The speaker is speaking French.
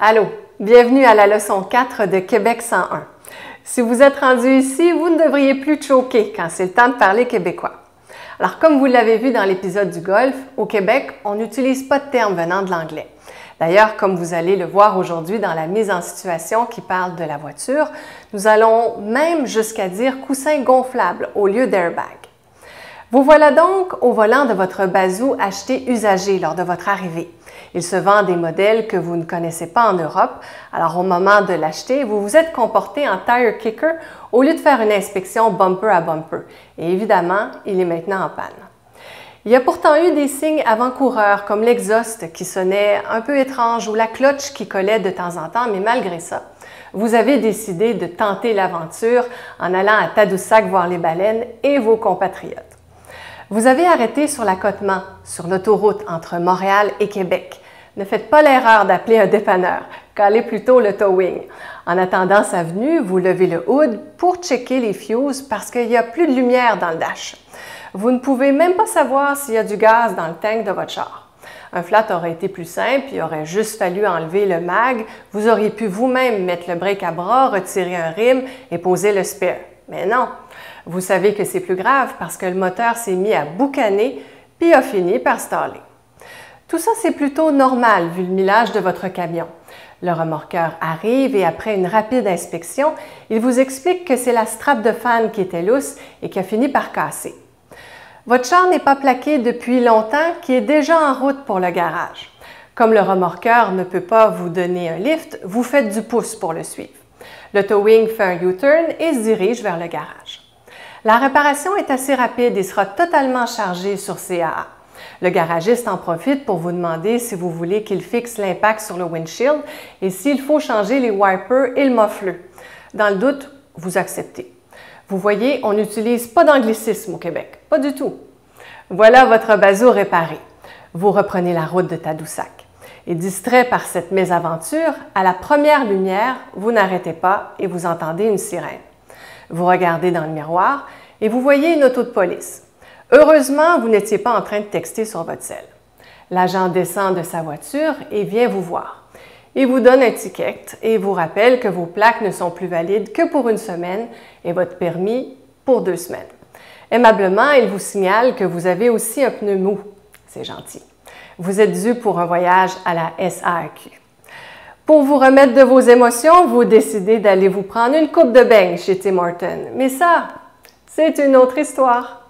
Allô, bienvenue à la leçon 4 de Québec 101. Si vous êtes rendu ici, vous ne devriez plus choquer quand c'est le temps de parler québécois. Alors, comme vous l'avez vu dans l'épisode du golf, au Québec, on n'utilise pas de termes venant de l'anglais. D'ailleurs, comme vous allez le voir aujourd'hui dans la mise en situation qui parle de la voiture, nous allons même jusqu'à dire coussin gonflable au lieu d'airbag. Vous voilà donc au volant de votre bazou acheté usagé lors de votre arrivée. Il se vend des modèles que vous ne connaissez pas en Europe, alors au moment de l'acheter, vous vous êtes comporté en tire kicker au lieu de faire une inspection bumper à bumper. Et évidemment, il est maintenant en panne. Il y a pourtant eu des signes avant-coureurs comme l'exhaust qui sonnait un peu étrange ou la cloche qui collait de temps en temps, mais malgré ça, vous avez décidé de tenter l'aventure en allant à Tadoussac voir les baleines et vos compatriotes. Vous avez arrêté sur l'accotement, sur l'autoroute entre Montréal et Québec. Ne faites pas l'erreur d'appeler un dépanneur, callez plutôt le towing. En attendant sa venue, vous levez le hood pour checker les fuses parce qu'il n'y a plus de lumière dans le dash. Vous ne pouvez même pas savoir s'il y a du gaz dans le tank de votre char. Un flat aurait été plus simple, il aurait juste fallu enlever le mag, vous auriez pu vous-même mettre le break à bras, retirer un rim et poser le spare. Mais non, vous savez que c'est plus grave parce que le moteur s'est mis à boucaner puis a fini par staller. Tout ça, c'est plutôt normal vu le millage de votre camion. Le remorqueur arrive et après une rapide inspection, il vous explique que c'est la strap de fan qui était lousse et qui a fini par casser. Votre char n'est pas plaqué depuis longtemps, qui est déjà en route pour le garage. Comme le remorqueur ne peut pas vous donner un lift, vous faites du pouce pour le suivre. Le towing fait un U-turn et se dirige vers le garage. La réparation est assez rapide et sera totalement chargée sur CAA. Le garagiste en profite pour vous demander si vous voulez qu'il fixe l'impact sur le windshield et s'il faut changer les wipers et le muffler. Dans le doute, vous acceptez. Vous voyez, on n'utilise pas d'anglicisme au Québec, pas du tout. Voilà votre bazou réparé. Vous reprenez la route de Tadoussac. Et distrait par cette mésaventure, à la première lumière, vous n'arrêtez pas et vous entendez une sirène. Vous regardez dans le miroir et vous voyez une auto de police. Heureusement, vous n'étiez pas en train de texter sur votre cell. L'agent descend de sa voiture et vient vous voir. Il vous donne un ticket et vous rappelle que vos plaques ne sont plus valides que pour une semaine et votre permis pour 2 semaines. Aimablement, il vous signale que vous avez aussi un pneu mou. C'est gentil. Vous êtes dû pour un voyage à la SAQ. Pour vous remettre de vos émotions, vous décidez d'aller vous prendre une coupe de beignes chez Tim Hortons. Mais ça, c'est une autre histoire.